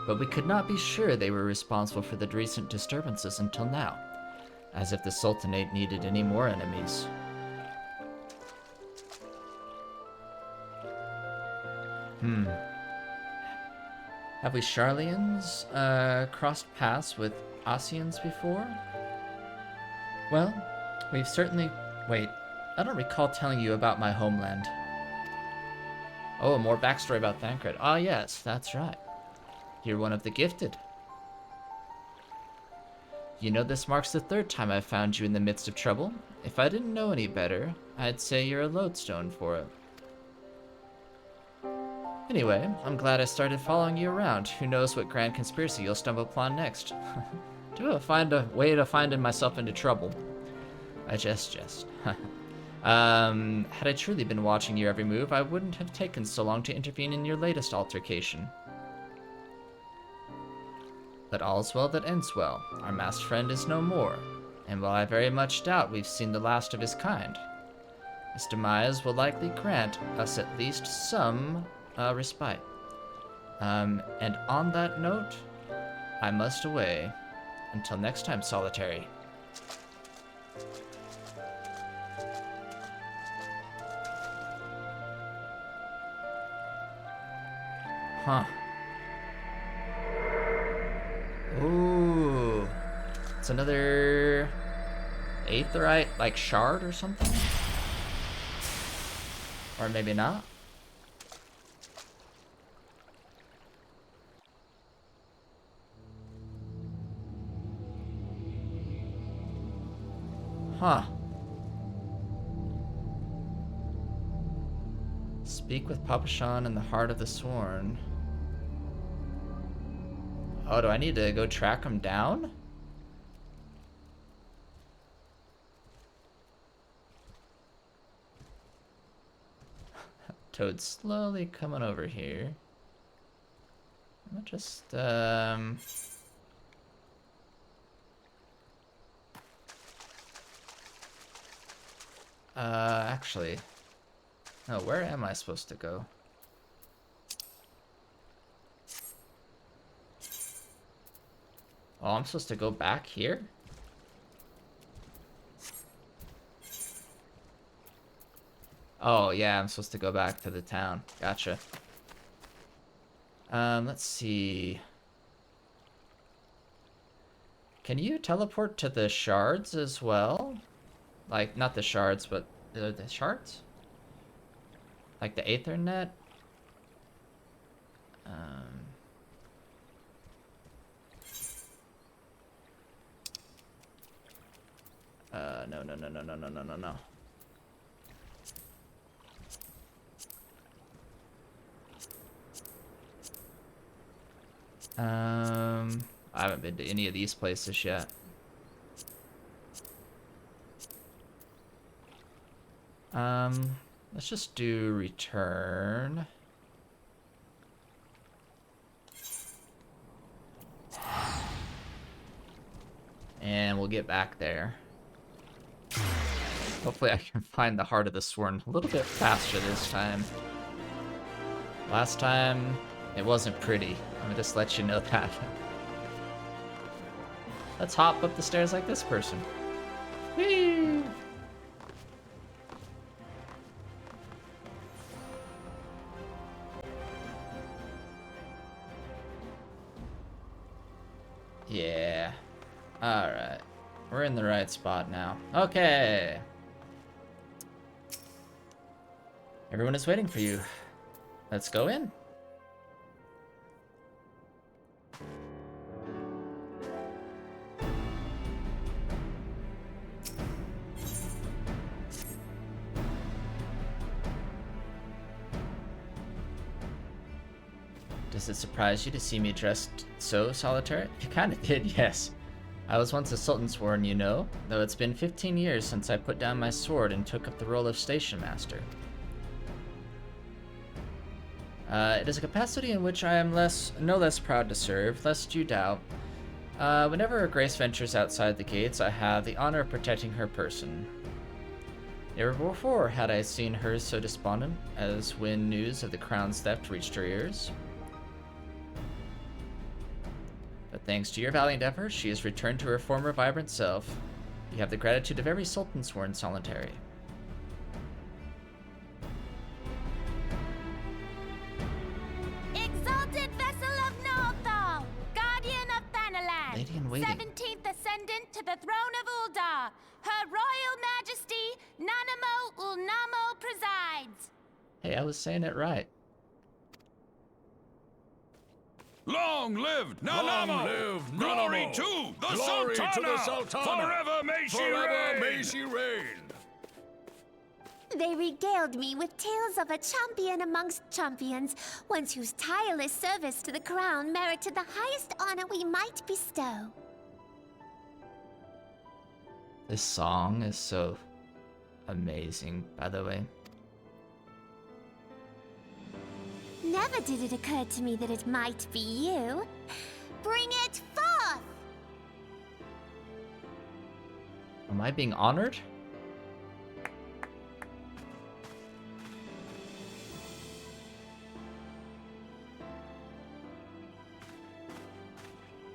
But we could not be sure they were responsible for the recent disturbances until now. As if the Sultanate needed any more enemies. Have we Charlians crossed paths with Asians before? Well, we've certainly... Wait, I don't recall telling you about my homeland. Oh, more backstory about Thancred. Ah, yes, that's right. You're one of the gifted. You know, this marks the third time I've found you in the midst of trouble. If I didn't know any better, I'd say you're a lodestone for it. Anyway, I'm glad I started following you around. Who knows what grand conspiracy you'll stumble upon next. Do I find a way to find myself into trouble? I jest. Had I truly been watching your every move, I wouldn't have taken so long to intervene in your latest altercation. But all's well that ends well. Our masked friend is no more, and while I very much doubt we've seen the last of his kind, his demise will likely grant us at least some respite. And on that note, I must away. Until next time, Solitary. Huh. Ooh. It's another aetherite, like, shard or something? Or maybe not? Huh. Speak with Papashan in the heart of the Sworn. Oh, do I need to go track him down? Toad's slowly coming over here. I'm gonna just, actually... No, where am I supposed to go? Oh, I'm supposed to go back here? Oh, yeah, I'm supposed to go back to the town. Gotcha. Let's see. Can you teleport to the shards as well? Like, not the shards, but the shards? Like the Aethernet? No. I haven't been to any of these places yet. Let's just do return. And we'll get back there. Hopefully I can find the heart of the Sworn a little bit faster this time. Last time, it wasn't pretty. I'm gonna just let you know that. Let's hop up the stairs like this person. Whee! Yeah. Alright. We're in the right spot now. Okay. Everyone is waiting for you. Let's go in. Does it surprise you to see me dressed so solitary? It kinda did, yes. I was once a Sultansworn, you know, though it's been 15 years since I put down my sword and took up the role of station master. It is a capacity in which I am no less proud to serve, lest you doubt. Whenever Grace ventures outside the gates, I have the honor of protecting her person. Never before had I seen her so despondent as when news of the crown's theft reached her ears. But thanks to your valiant efforts, she has returned to her former vibrant self. You have the gratitude of every Sultansworn solitary. Exalted vessel of Northal, guardian of Thanalan, Lady in waiting. 17th ascendant to the throne of Uldar, Her Royal Majesty Nanamo Ulnamo presides. Hey, I was saying it right. Long live Nanamo! Long live Glory Nanamo! to the Glory Sultana! to the Sultana! Forever may she Forever reign! may she reign! They regaled me with tales of a champion amongst champions, once whose tireless service to the crown merited the highest honor we might bestow. This song is so amazing, by the way. Never did it occur to me that it might be you. Bring it forth! Am I being honored?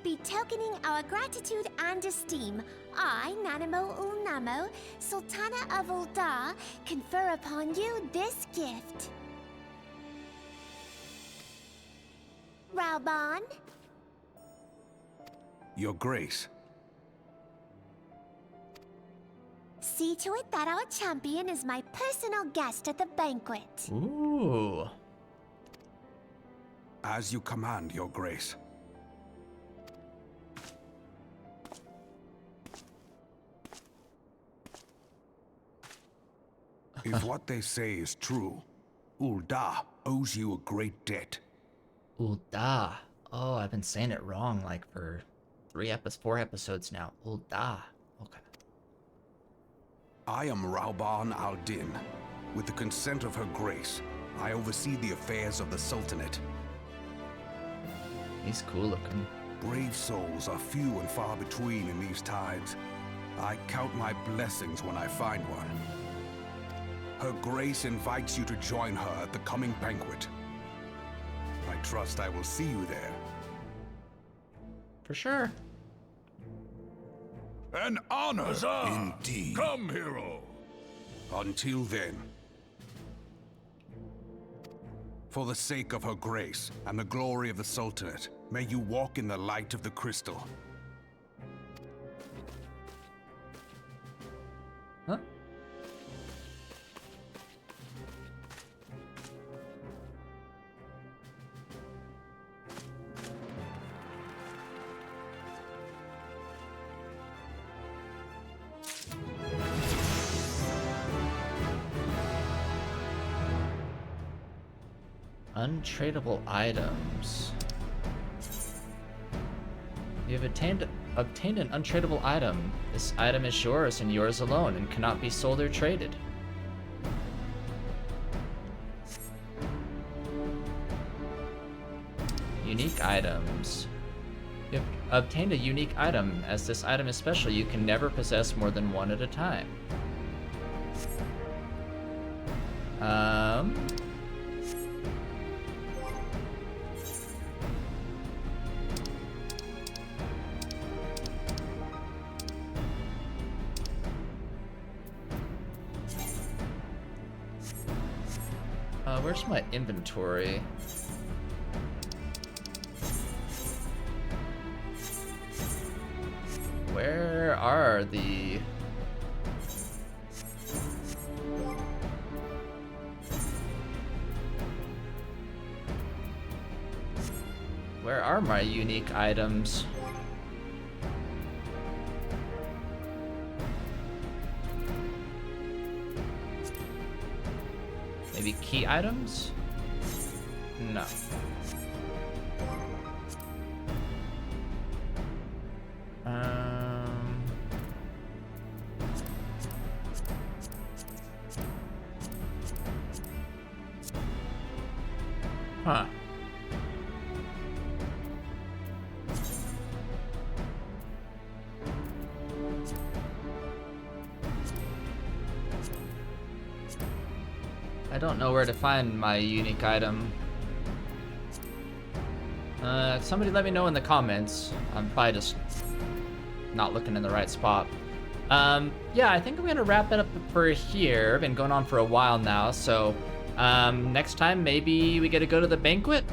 Betokening our gratitude and esteem, I, Nanamo Ulnamo, Sultana of Uldar, confer upon you this gift. Raubon. Your Grace. See to it that our champion is my personal guest at the banquet. Ooh. As you command, Your Grace. If what they say is true, Ul'dah owes you a great debt. Ul'dah. Oh, I've been saying it wrong like for 4 episodes now. Ul'dah. Okay. I am Raubon al-Din. With the consent of Her Grace, I oversee the affairs of the Sultanate. He's cool looking. Brave souls are few and far between in these times. I count my blessings when I find one. Her Grace invites you to join her at the coming banquet. I trust I will see you there. For sure. An honor. Huzzah! Indeed. Come, hero. Until then. For the sake of Her Grace and the glory of the Sultanate, may you walk in the light of the crystal. Huh? Untradeable items. You have obtained an untradeable item. This item is yours and yours alone and cannot be sold or traded. Unique items. You have obtained a unique item. As this item is special, you can never possess more than one at a time. Where's my inventory? Where are the... Where are my unique items? Maybe key items? No. Huh. I don't know where to find my unique item. Somebody let me know in the comments. I'm probably just not looking in the right spot. Yeah, I think I'm gonna wrap it up for here. Been going on for a while now, so next time maybe we get to go to the banquet.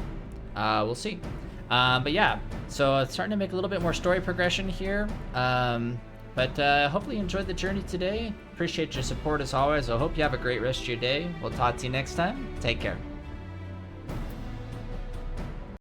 We'll see. But yeah, so it's starting to make a little bit more story progression here. But hopefully you enjoyed the journey today. Appreciate your support as always. I hope you have a great rest of your day. We'll talk to you next time. Take care.